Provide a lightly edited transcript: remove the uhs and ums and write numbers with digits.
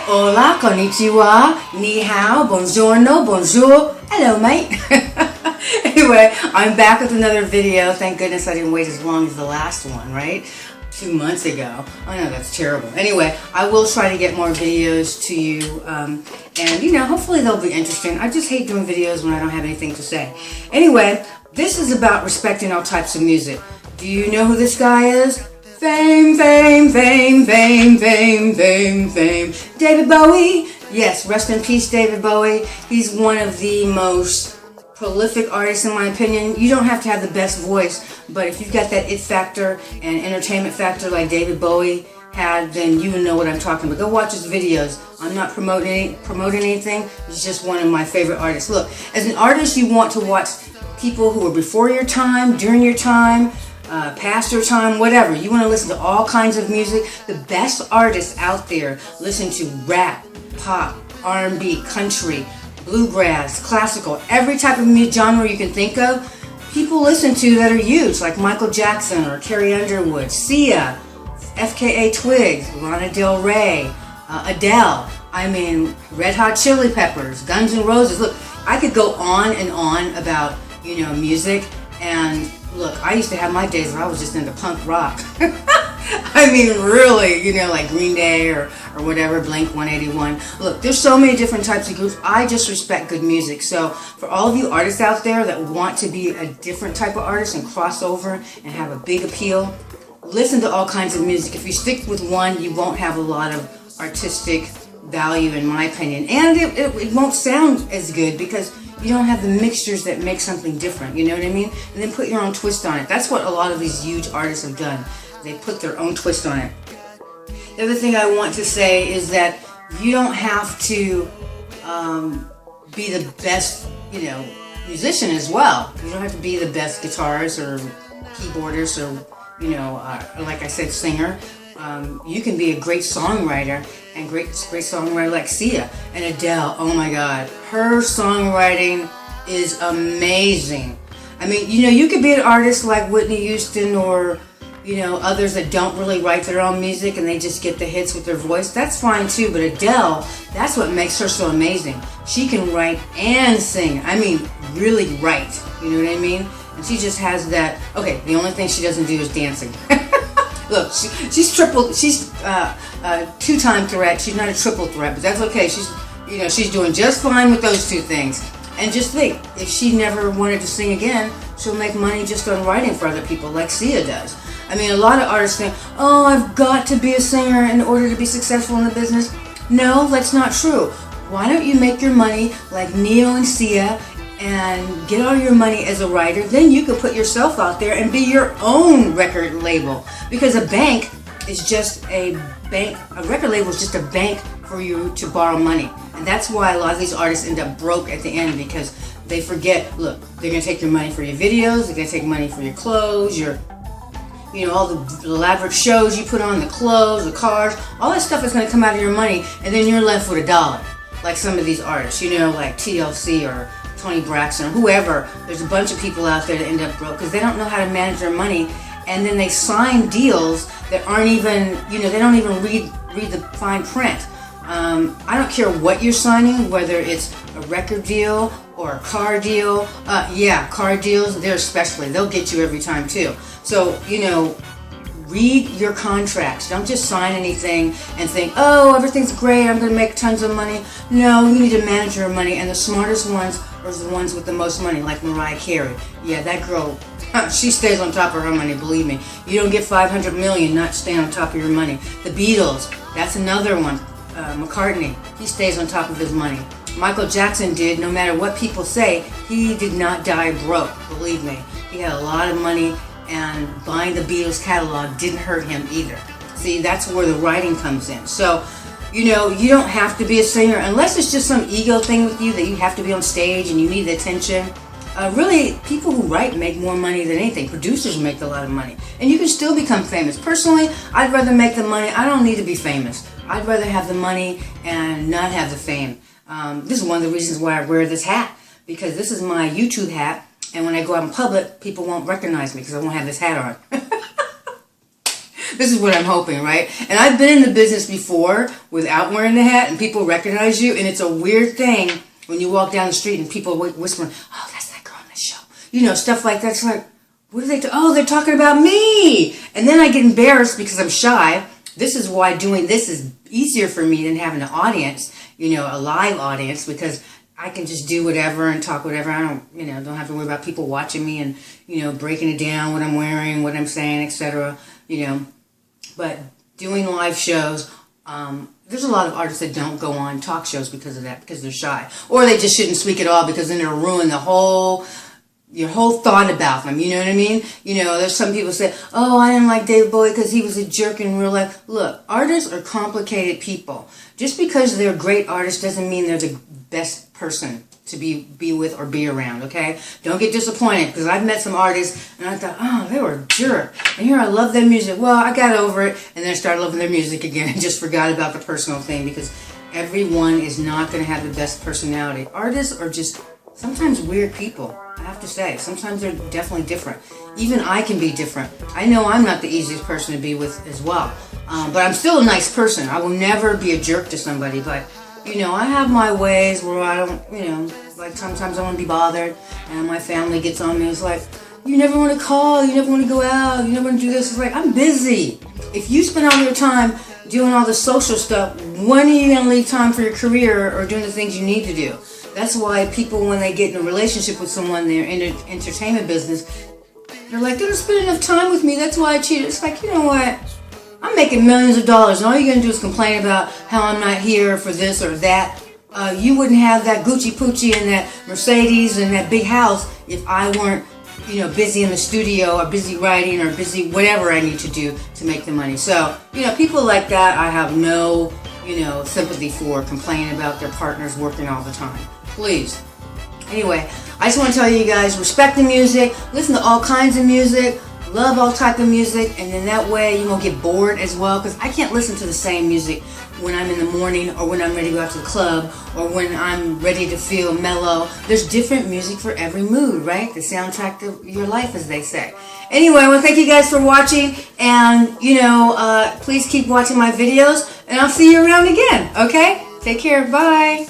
hola, konnichiwa, ni hao, buongiorno, bonjour. Hello, mate. Anyway, I'm back with another video. Thank goodness I didn't wait as long as the last one, right? 2 months ago. I know that's terrible. Anyway, I will try to get more videos to you, and hopefully they'll be interesting. I just hate doing videos when I don't have anything to say. Anyway, this is about respecting all types of music. Do you know who this guy is? Fame, fame, fame, fame, fame, fame, fame. David Bowie. Yes, rest in peace, David Bowie. He's one of the most prolific artists in my opinion. You don't have to have the best voice, but if you've got that it factor and entertainment factor like David Bowie had, then you know what I'm talking about. Go watch his videos. I'm not promoting anything. He's just one of my favorite artists. Look, as an artist, you want to watch people who are before your time, during your time, past your time, whatever. You want to listen to all kinds of music. The best artists out there listen to rap, pop, R&B, country, bluegrass, classical, every type of music genre you can think of. People listen to that are huge, like Michael Jackson or Carrie Underwood, Sia, FKA Twigs, Lana Del Rey, Adele. I mean, Red Hot Chili Peppers, Guns N' Roses. Look, I could go on and on about music. And look, I used to have my days where I was just into punk rock. I mean, really, like Green Day or whatever, Blink-181. Look, there's so many different types of groups. I just respect good music. So for all of you artists out there that want to be a different type of artist and cross over and have a big appeal, listen to all kinds of music. If you stick with one, you won't have a lot of artistic value, in my opinion. And it won't sound as good because you don't have the mixtures that make something different, you know what I mean? And then put your own twist on it. That's what a lot of these huge artists have done. They put their own twist on it. The other thing I want to say is that you don't have to be the best, musician as well. You don't have to be the best guitarist or keyboardist or, like I said, singer. You can be a great songwriter, and great songwriter like Sia and Adele. Oh my God, her songwriting is amazing. I mean, you could be an artist like Whitney Houston or others that don't really write their own music and they just get the hits with their voice. That's fine too, but Adele, that's what makes her so amazing. She can write and sing. I mean, really write. You know what I mean? And she just has that. Okay, the only thing she doesn't do is dancing. Look, she's two-time threat. She's not a triple threat, but that's okay. She's doing just fine with those two things. And just think, if she never wanted to sing again, she'll make money just on writing for other people, like Sia does. I mean, a lot of artists think, oh, I've got to be a singer in order to be successful in the business. No, that's not true. Why don't you make your money like Neo and Sia and get all your money as a writer? Then you can put yourself out there and be your own record label. Because a bank is just a bank. A record label is just a bank for you to borrow money. And that's why a lot of these artists end up broke at the end, because they forget, look, they're going to take your money for your videos, they're going to take money for your clothes, all the elaborate shows you put on, the clothes, the cars, all that stuff is going to come out of your money, and then you're left with $1. Like some of these artists, like TLC or Tony Braxton or whoever. There's a bunch of people out there that end up broke because they don't know how to manage their money, and then they sign deals that aren't even, they don't even read the fine print. I don't care what you're signing, whether it's a record deal or a car deal. Car deals, they'll get you every time too. So, read your contracts. Don't just sign anything and think, oh, everything's great, I'm going to make tons of money. No, you need to manage your money, and the smartest ones are the ones with the most money, like Mariah Carey. Yeah, that girl, she stays on top of her money, believe me. You don't get $500 million not staying on top of your money. The Beatles, that's another one. McCartney, he stays on top of his money. Michael Jackson did. No matter what people say, he did not die broke, believe me. He had a lot of money, and buying the Beatles catalog didn't hurt him either. See, that's where the writing comes in. So, you don't have to be a singer unless it's just some ego thing with you that you have to be on stage and you need the attention. Really, people who write make more money than anything. Producers make a lot of money. And you can still become famous. Personally, I'd rather make the money. I don't need to be famous. I'd rather have the money and not have the fame. This is one of the reasons why I wear this hat, because this is my YouTube hat, and when I go out in public, people won't recognize me because I won't have this hat on. This is what I'm hoping, right? And I've been in the business before without wearing the hat, and people recognize you, and it's a weird thing when you walk down the street and people whispering, oh, that's that girl on the show. You know, stuff like that. It's like, what are they oh, they're talking about me. And then I get embarrassed because I'm shy. This is why doing this is easier for me than having an audience, you know, a live audience, because I can just do whatever and talk whatever. I don't, you know, don't have to worry about people watching me and, you know, breaking it down, what I'm wearing, what I'm saying, etc. You know, but doing live shows, there's a lot of artists that don't go on talk shows because of that, because they're shy, or they just shouldn't speak at all because then it'll ruin your whole thought about them. You know what I mean? You know, there's some people say, oh, I didn't like David Bowie because he was a jerk in real life. Look, artists are complicated people. Just because they're great artists doesn't mean they're the best person to be with or be around, okay? Don't get disappointed, because I've met some artists and I thought, oh, they were a jerk. And here I love their music. Well, I got over it and then I started loving their music again and just forgot about the personal thing, because everyone is not going to have the best personality. Artists are just sometimes weird people, I have to say. Sometimes they're definitely different. Even I can be different. I know I'm not the easiest person to be with as well. But I'm still a nice person. I will never be a jerk to somebody, but you know, I have my ways where I don't, you know, like sometimes I want to be bothered and my family gets on me. It's like, you never want to call, you never want to go out, you never want to do this. It's like, I'm busy. If you spend all your time doing all the social stuff, when are you going to leave time for your career or doing the things you need to do? That's why people, when they get in a relationship with someone, they're in the entertainment business, they're like, they don't spend enough time with me, that's why I cheated. It's like, you know what? I'm making millions of dollars, and all you're going to do is complain about how I'm not here for this or that. You wouldn't have that Gucci Poochie and that Mercedes and that big house if I weren't, you know, busy in the studio or busy writing or busy whatever I need to do to make the money. So, you know, people like that I have no, you know, sympathy for, complaining about their partners working all the time. Please. Anyway, I just want to tell you guys, respect the music, listen to all kinds of music, love all type of music, and then that way you won't get bored as well, because I can't listen to the same music when I'm in the morning or when I'm ready to go out to the club or when I'm ready to feel mellow. There's different music for every mood, right? The soundtrack to your life, as they say. Anyway, I want to thank you guys for watching, and you know, please keep watching my videos, and I'll see you around again, okay? Take care, bye.